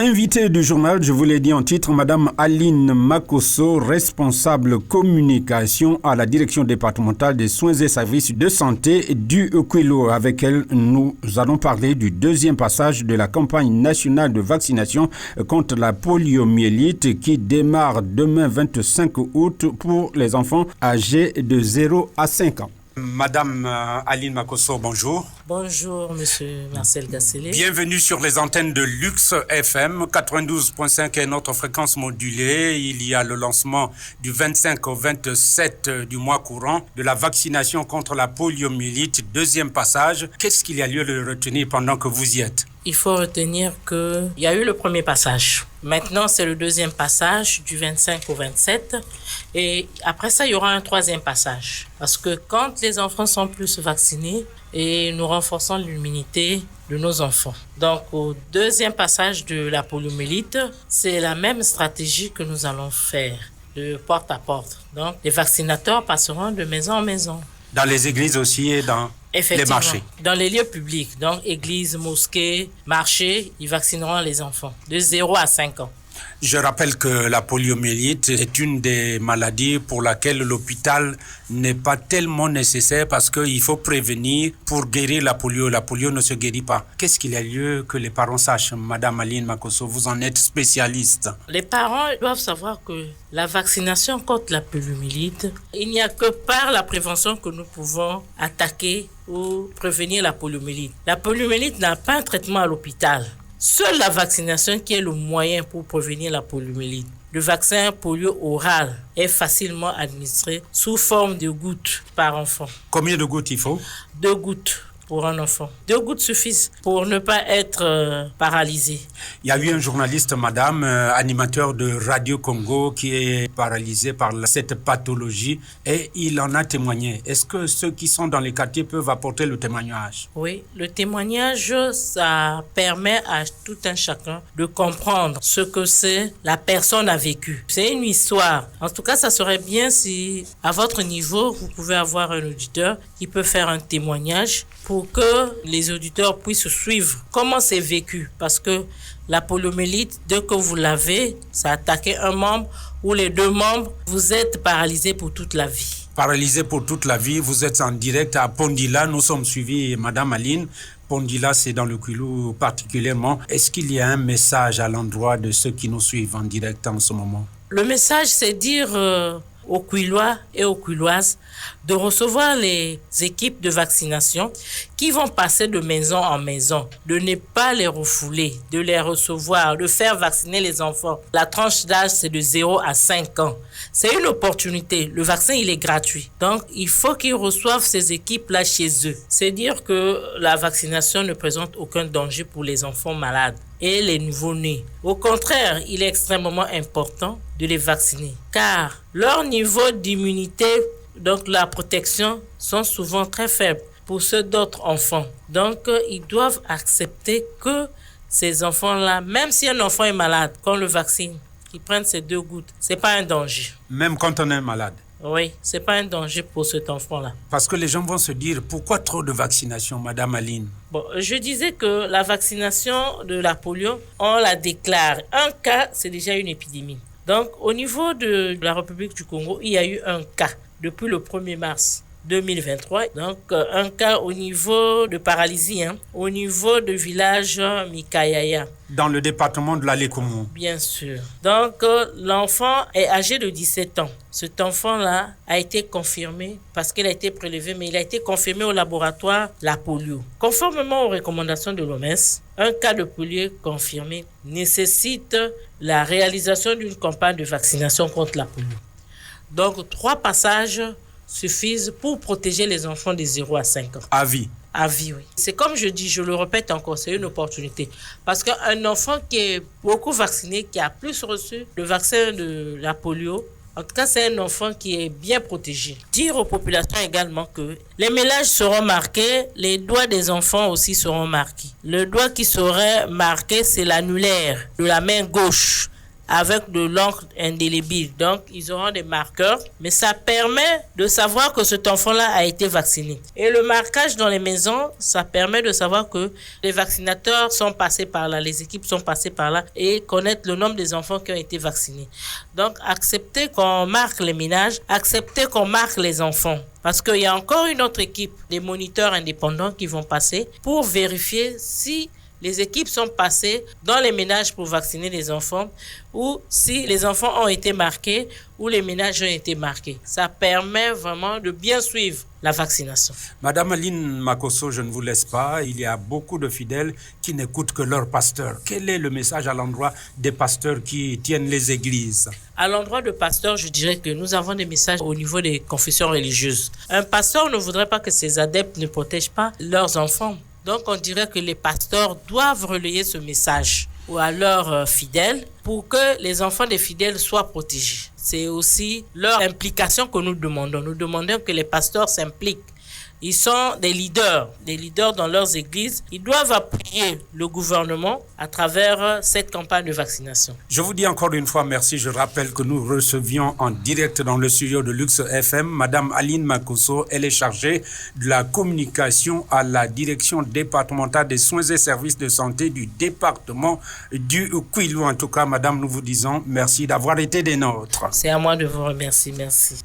Invité du journal, je vous l'ai dit en titre, Madame Aline Makosso, responsable communication à la direction départementale des soins et services de santé du Kouilou. Avec elle, nous allons parler du deuxième passage de la campagne nationale de vaccination contre la poliomyélite qui démarre demain 25 août pour les enfants âgés de 0 à 5 ans. Madame Aline Makosso, bonjour. Bonjour, monsieur Marcel Gasselé. Bienvenue sur les antennes de Lux FM. 92.5 est notre fréquence modulée. Il y a le lancement du 25 au 27 du mois courant de la vaccination contre la poliomyélite. Deuxième passage. Qu'est-ce qu'il y a lieu de retenir pendant que vous y êtes? Il faut retenir qu'il y a eu le premier passage. Maintenant, c'est le deuxième passage du 25 au 27. Et après ça, il y aura un troisième passage. Parce que quand les enfants sont plus vaccinés, et nous renforçons l'immunité de nos enfants. Donc, au deuxième passage de la poliomyélite, c'est la même stratégie que nous allons faire, de porte à porte. Donc, les vaccinateurs passeront de maison en maison. Dans les églises aussi et dans les marchés. Dans les lieux publics, donc églises, mosquées, marchés, ils vaccineront les enfants de 0 à 5 ans. Je rappelle que la poliomyélite est une des maladies pour laquelle l'hôpital n'est pas tellement nécessaire parce qu'il faut prévenir pour guérir la polio. La polio ne se guérit pas. Qu'est-ce qu'il y a lieu que les parents sachent? Madame Aline Makosso, vous en êtes spécialiste. Les parents doivent savoir que la vaccination contre la poliomyélite, il n'y a que par la prévention que nous pouvons attaquer ou prévenir la poliomyélite. La poliomyélite n'a pas un traitement à l'hôpital. Seule la vaccination qui est le moyen pour prévenir la poliomyélite. Le vaccin polio oral est facilement administré sous forme de gouttes par enfant. Combien de gouttes il faut? 2 gouttes pour un enfant. 2 gouttes suffisent pour ne pas être paralysé. Il y a eu un journaliste, madame, animateur de Radio Congo, qui est paralysé par cette pathologie et il en a témoigné. Est-ce que ceux qui sont dans les quartiers peuvent apporter le témoignage? Oui, le témoignage, ça permet à tout un chacun de comprendre ce que c'est la personne a vécu. C'est une histoire. En tout cas, ça serait bien si, à votre niveau, vous pouvez avoir un auditeur qui peut faire un témoignage pour que les auditeurs puissent suivre comment c'est vécu. Parce que la poliomyélite, dès que vous l'avez, ça attaque un membre ou les 2 membres, vous êtes paralysé pour toute la vie. Paralysé pour toute la vie, vous êtes en direct à Pondila. Nous sommes suivis, Madame Aline. Pondila, c'est dans le Kouilou particulièrement. Est-ce qu'il y a un message à l'endroit de ceux qui nous suivent en direct en ce moment? Le message, c'est dire aux Kouillois et aux Kouilloises de recevoir les équipes de vaccination qui vont passer de maison en maison, de ne pas les refouler, de les recevoir, de faire vacciner les enfants. La tranche d'âge, c'est de 0 à 5 ans. C'est une opportunité. Le vaccin, il est gratuit. Donc, il faut qu'ils reçoivent ces équipes-là chez eux. C'est dire que la vaccination ne présente aucun danger pour les enfants malades et les nouveau-nés. Au contraire, il est extrêmement important de les vacciner car leur niveau d'immunité, donc la protection, sont souvent très faibles pour ceux d'autres enfants. Donc, ils doivent accepter que ces enfants-là, même si un enfant est malade, qu'on le vaccine, qu'ils prennent ces 2 gouttes, c'est pas un danger. Même quand on est malade? Oui, c'est pas un danger pour cet enfant-là. Parce que les gens vont se dire, pourquoi trop de vaccination, Madame Aline? Bon, je disais que la vaccination de la polio, on la déclare. Un cas, c'est déjà une épidémie. Donc, au niveau de la République du Congo, il y a eu un cas depuis le 1er mars 2023. Donc, un cas au niveau de paralysie, au niveau du village Mikayaya. Dans le département de la Lékoumou. Bien sûr. Donc, l'enfant est âgé de 17 ans. Cet enfant-là a été confirmé parce qu'il a été prélevé, mais il a été confirmé au laboratoire la polio. Conformément aux recommandations de l'OMS, un cas de polio confirmé nécessite la réalisation d'une campagne de vaccination contre la polio. Donc, 3 passages suffisent pour protéger les enfants de 0 à 5 ans. À vie? À vie, oui. C'est comme je dis, je le répète encore, c'est une opportunité. Parce qu'un enfant qui est beaucoup vacciné, qui a plus reçu le vaccin de la polio, en tout cas, c'est un enfant qui est bien protégé. Dire aux populations également que les mélanges seront marqués, les doigts des enfants aussi seront marqués. Le doigt qui serait marqué, c'est l'annulaire de la main gauche. avec de l'encre indélébile. Donc, ils auront des marqueurs, mais ça permet de savoir que cet enfant-là a été vacciné. Et le marquage dans les maisons, ça permet de savoir que les vaccinateurs sont passés par là, les équipes sont passées par là et connaître le nombre des enfants qui ont été vaccinés. Donc, accepter qu'on marque les ménages, accepter qu'on marque les enfants. Parce qu'il y a encore une autre équipe, des moniteurs indépendants qui vont passer pour vérifier si les équipes sont passées dans les ménages pour vacciner les enfants ou si les enfants ont été marqués ou les ménages ont été marqués. Ça permet vraiment de bien suivre la vaccination. Madame Aline Makosso, je ne vous laisse pas. Il y a beaucoup de fidèles qui n'écoutent que leur pasteur. Quel est le message à l'endroit des pasteurs qui tiennent les églises? À l'endroit de pasteurs, je dirais que nous avons des messages au niveau des confessions religieuses. Un pasteur ne voudrait pas que ses adeptes ne protègent pas leurs enfants. Donc, on dirait que les pasteurs doivent relayer ce message à leurs fidèles pour que les enfants des fidèles soient protégés. C'est aussi leur implication que nous demandons. Nous demandons que les pasteurs s'impliquent. Ils sont des leaders dans leurs églises. Ils doivent appuyer le gouvernement à travers cette campagne de vaccination. Je vous dis encore une fois merci. Je rappelle que nous recevions en direct dans le studio de Lux FM Madame Aline Makosso. Elle est chargée de la communication à la direction départementale des soins et services de santé du département du Kwilu. En tout cas, Madame, nous vous disons merci d'avoir été des nôtres. C'est à moi de vous remercier. Merci.